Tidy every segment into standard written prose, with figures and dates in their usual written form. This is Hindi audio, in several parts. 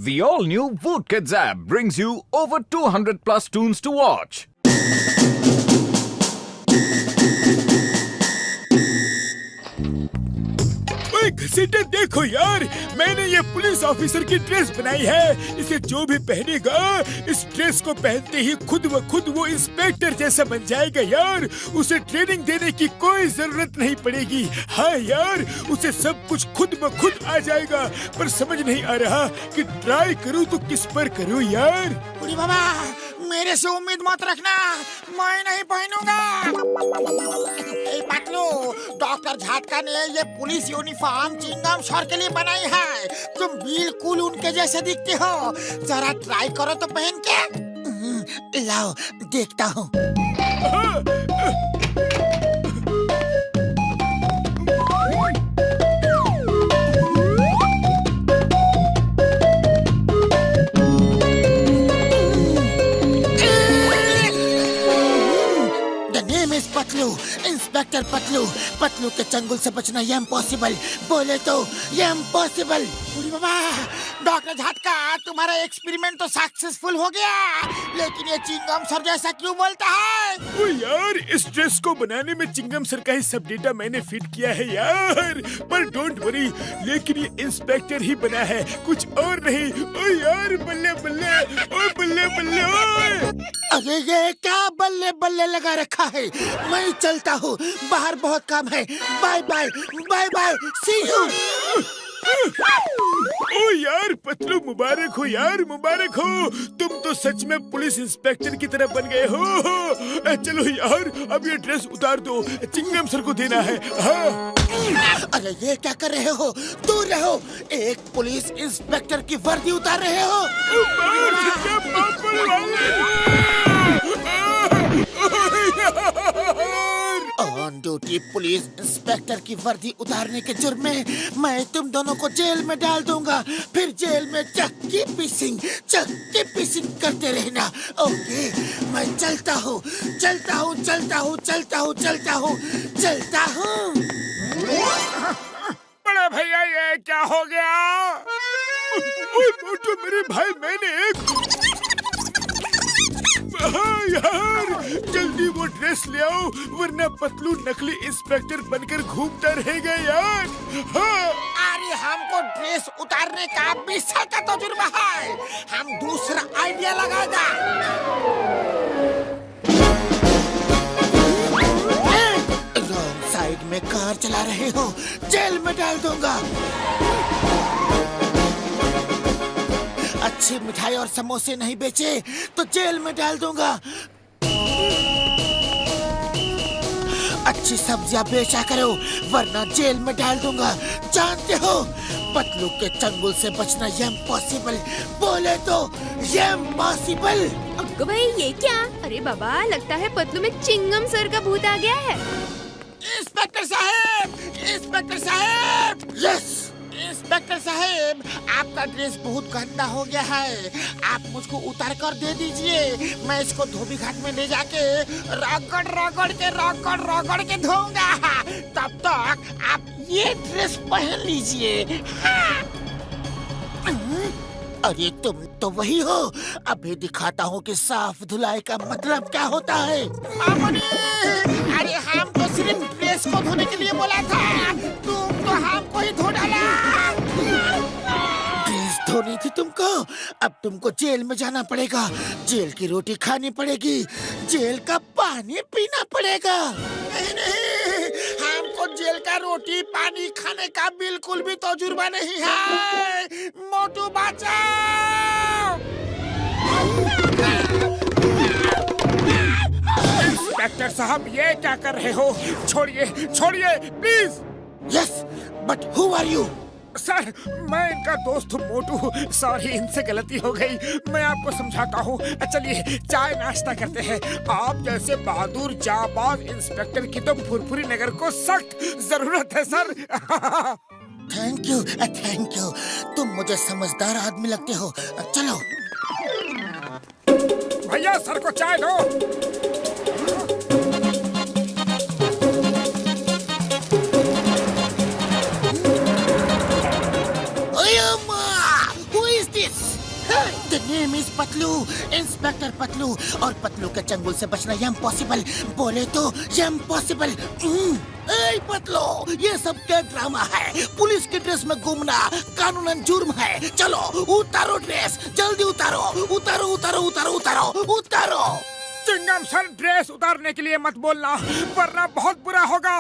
The all-new Voot Kids app brings you over 200 plus tunes to watch. ओए घसीटे देखो यार, मैंने ये पुलिस ऑफिसर की ड्रेस बनाई है। इसे जो भी पहनेगा इस ड्रेस को पहनते ही खुद व खुद वो इंस्पेक्टर जैसा बन जाएगा यार। उसे ट्रेनिंग देने की कोई जरूरत नहीं पड़ेगी। हाँ यार, उसे सब कुछ खुद ब खुद आ जाएगा। पर समझ नहीं आ रहा कि ट्राई करूँ तो किस पर करूँ यार। बुढ़ी बाबा, मेरे से उम्मीद मत रखना, मैं नहीं पहनूंगा। पतलू, डॉक्टर झाटका ने ये पुलिस यूनिफॉर्म चिंगम सर के लिए बनाई है। तुम बिल्कुल उनके जैसे दिखते हो। जरा ट्राई करो तो पहन के। लाओ देखता हूँ। पतलू, इंस्पेक्टर पतलू। पतलू के चंगुल से बचना ये इम्पॉसिबल, बोले तो ये इम्पॉसिबल। बुढ़ी बाबा, डॉक्टर झटका, तुम्हारा एक्सपेरिमेंट तो सक्सेसफुल हो गया, लेकिन ये चिंगम सर जैसा क्यों बोलता है? ओ यार, इस ड्रेस को बनाने में चिंगम सर का ही सब डेटा मैंने फिट किया है यार। पर डोंट वरी, लेकिन ये इंस्पेक्टर ही बना है, कुछ और नहीं। ओ यार, बल्ले बल्ले, ओ बल्ले बल्ले, ओए। अरे ये क्या बल्ले बल्ले लगा रखा है? मैं चलता हूँ, बाहर बहुत काम है। Bye bye, bye bye, see you. ओ यार पतलू, मुबारक हो यार, मुबारक हो। तुम तो सच में पुलिस इंस्पेक्टर की तरह बन गए हो। चलो यार, अब ये ड्रेस उतार दो, चिंगम सर को देना है। हाँ। अरे ये क्या कर रहे हो? दूर रहो। एक पुलिस इंस्पेक्टर की वर्दी उतार रहे हो। ऑन ड्यूटी पुलिस इंस्पेक्टर की वर्दी उतारने के जुर्म में मैं तुम दोनों को जेल में डाल दूंगा। फिर जेल में चक्की पीसिंग करते रहना। ओके, मैं चलता हूँ, चलता हूँ, चलता हूँ, चलता हूँ, चलता हूँ, चलता हूँ। बड़ा भैया, ये क्या हो गया? ओए मोटू मेरे भाई, मैंने एक हाँ यार, जल्दी वो ड्रेस ले आओ, वरना पतलू नकली इंस्पेक्टर बनकर घूमता रहेगा यार। हाँ। अरे हमको ड्रेस उतारने का 20 साल का तजुर्बा है। हम दूसरा आइडिया लगाएगा। रॉन्ग साइड में कार चला रहे हो, जेल में डाल दूंगा। अच्छी मिठाई और समोसे नहीं बेचे तो जेल में डाल दूंगा। अच्छी सब्जियां बेचा करो, वरना जेल में डाल दूंगा। जानते हो, पतलू के चंगुल से बचना ये इम्पॉसिबल, बोले तो ये इम्पॉसिबल। अक्को भाई, ये क्या? अरे बाबा, लगता है पतलू में चिंगम सर का भूत आ गया है। इंस्पेक्टर साहब, इंस्पेक्टर साहब। यस इंस्पेक्टर साहब, आपका ड्रेस बहुत गंदा हो गया है। आप मुझको उतार कर दे दीजिए, मैं इसको धोबी घाट में ले जाके रगड़ के धोऊंगा। तब तक आप ये ड्रेस पहन लीजिए। हाँ। अरे तुम तो वही हो। अभी दिखाता हूँ कि साफ धुलाई का मतलब क्या होता है। मामूली, अरे हमको सिर्फ ड्रेस को धोने के लिए बोला था, तुम तो हमको ही धो डाला। ड्रेस धोनी थी तुमको, अब तुमको जेल में जाना पड़ेगा। जेल की रोटी खानी पड़ेगी, जेल का पानी पीना पड़ेगा। नहीं, हमको जेल का रोटी पानी खाने का बिल्कुल भी तजुर्बा नहीं है। मोटू बचाओ। इंस्पेक्टर साहब, ये क्या कर रहे हो? छोड़िए, छोड़िए please. Yes, but who are you? Sir, मैं इनका दोस्त हूँ मोटू। सॉरी, इनसे गलती हो गई, मैं आपको समझाता हूँ। चलिए चाय नाश्ता करते हैं। आप जैसे बहादुर जाबाज इंस्पेक्टर की तो फुरफुरी नगर को सख्त जरूरत है sir. Thank you, thank you. तुम मुझे समझदार आदमी लगते हो। चलो भैया, सर को चाय दो। Who is this? The name is Patlu, inspector Patlu, और पतलू के चंगुल से बचना इम्पॉसिबल, बोले तो इम्पॉसिबल। ए पतलू, ये सब क्या ड्रामा है? पुलिस की ड्रेस में घूमना कानूनन जुर्म है। चलो उतारो ड्रेस, जल्दी उतारो, उतारो उतारो उतारो उतारो उतारो। चिंगम सर, ड्रेस उतारने के लिए मत बोलना, वरना बहुत बुरा होगा।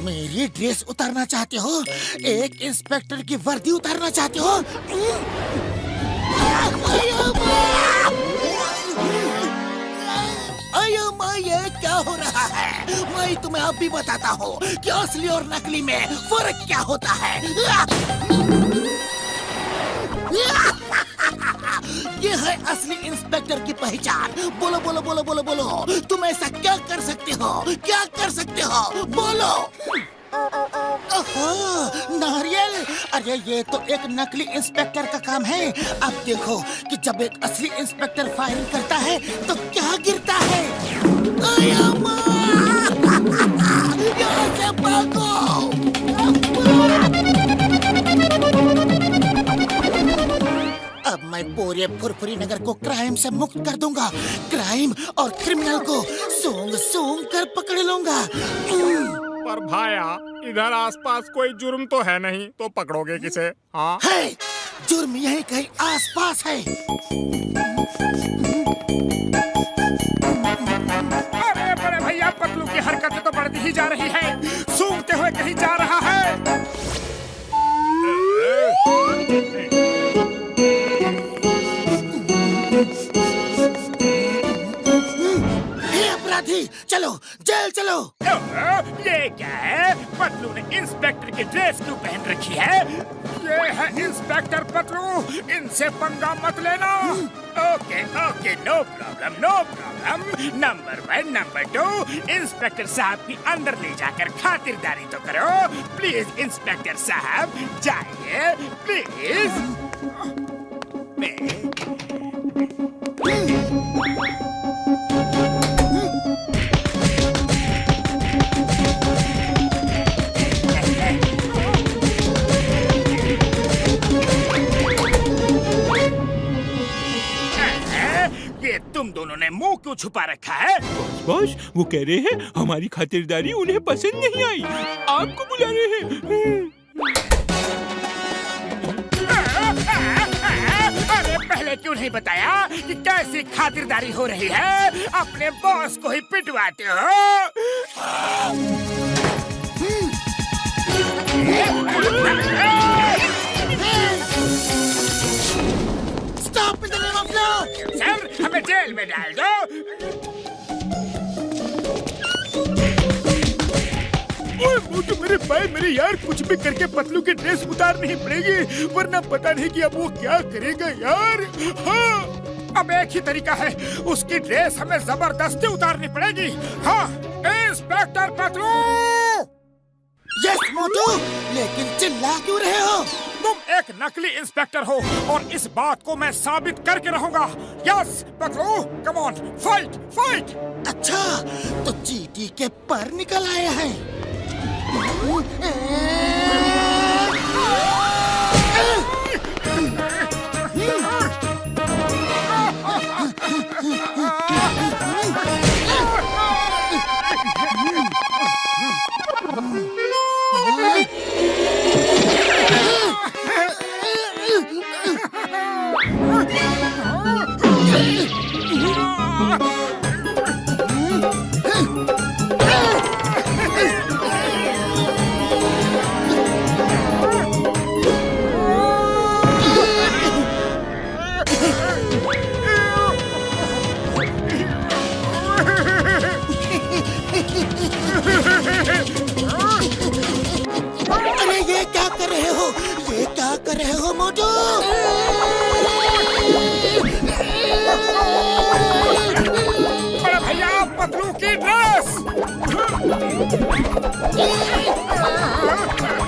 मेरी ड्रेस उतारना चाहते हो? एक इंस्पेक्टर की वर्दी उतारना चाहते हो? अयो माँ, ये क्या हो रहा है? मैं तुम्हें अब भी बताता हूँ कि असली और नकली में फर्क क्या होता है। ये है असली इंस्पेक्टर की पहचान। बोलो बोलो बोलो बोलो बोलो, तुम ऐसा क्या कर सकते हो? क्या कर सकते हो? बोलो। ओहो, नारियल! अरे ये तो एक नकली इंस्पेक्टर का काम है। अब देखो कि जब एक असली इंस्पेक्टर फायरिंग करता है तो क्या गिरता है। अया माँ! यहाँ से भागो! अब मैं पूरे फुरफुरी नगर को क्राइम से मुक्त कर दूंगा। क्राइम और क्रिमिनल को सूंघ सूंघ कर पकड़ लूंगा। पर भाया, इधर आसपास कोई जुर्म तो है नहीं, तो पकड़ोगे किसे? हाँ है, जुर्म यही कहीं आसपास है। अरे बड़े भैया, पतलू की हरकतें तो बढ़ती ही जा रही है, सूंघते हुए कहीं जा रहा है। अपराधी, चलो जेल चलो। ये क्या है? पतलू ने इंस्पेक्टर की ड्रेस क्यों पहन रखी है? ये है इंस्पेक्टर पतलू, इनसे पंगा मत लेना। Okay okay, no problem no problem. Number 1, number 2, inspector साहब की अंदर ले जाकर खातिरदारी तो करो। प्लीज इंस्पेक्टर साहब, जाइए प्लीज। ये तुम दोनों ने मुंह क्यों छुपा रखा है? बॉस, वो कह रहे हैं हमारी खातिरदारी उन्हें पसंद नहीं आई, आपको बुला रहे हैं। अरे पहले क्यों नहीं बताया कि कैसी खातिरदारी हो रही है? अपने बॉस को ही पिटवाते हो। Stop in the name of law! Sir, हमें जेल में डाल दो। ओए मोटू, मेरे भाई मेरे यार, कुछ भी करके पतलू की ड्रेस उतारनी ही पड़ेगी, वरना पता नहीं कि अब वो क्या करेगा यार। हाँ, अब एक ही तरीका है, उसकी ड्रेस हमें जबरदस्ती उतारनी पड़ेगी। हाँ, इंस्पेक्टर पतलू। यस मोटू, लेकिन चिल्ला क्यों रहे हो? तुम एक नकली इंस्पेक्टर हो और इस बात को मैं साबित करके रहूंगा। Yes Patlu, come on, fight fight. अच्छा, तो चींटी के पर निकल आए हैं। अरे ये क्या कर रहे हो? ये क्या कर रहे हो मोटू? बड़े भैया, पतलू की ड्रेस।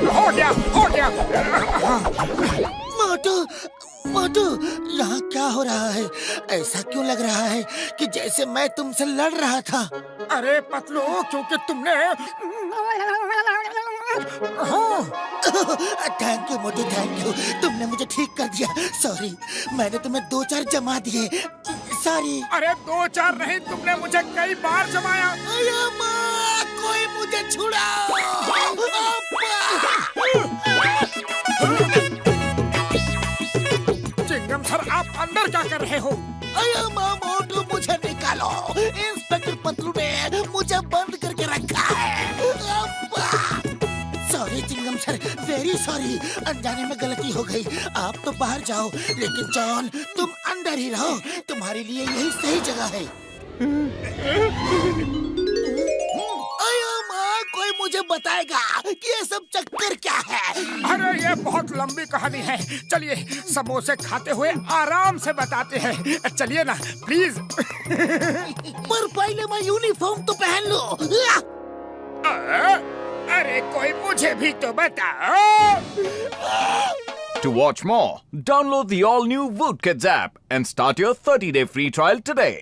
हो गया हो गया। मोटू मोटू, यहाँ क्या हो रहा है? ऐसा क्यों लग रहा है कि जैसे मैं तुमसे लड़ रहा था? अरे पतलू, क्योंकि तुमने thank you Motu, thank you. तुमने मुझे ठीक कर दिया। सॉरी, मैंने तुम्हें 2-4 जमा दिए। सॉरी। अरे 2-4 नहीं, तुमने मुझे कई बार जमाया। अरे माँ, कोई मुझे छुड़ाओ। चिंगम सर, आप अंदर क्या कर रहे हो? अरे माँ मोटू, मुझे निकालो। इंस्पेक्टर पतलू ने मुझे बंद करके रखा है। Sorry chewing gum sir, very sorry. अनजाने में गलती हो गई। आप तो बाहर जाओ, लेकिन जॉन तुम अंदर ही रहो। तुम्हारे लिए यही सही जगह है। अरे माँ, कोई मुझे बताएगा कि ये सब चक्कर क्या है? अरे ये बहुत लंबी कहानी है। चलिए समोसे खाते हुए आराम से बताते हैं। चलिए ना प्लीज। पर पहले मैं यूनिफॉर्म तो पहन लो। अरे कोई मुझे भी तो बताओ। To watch more, download the all-new Woot Kids app and start your 30-day free trial today.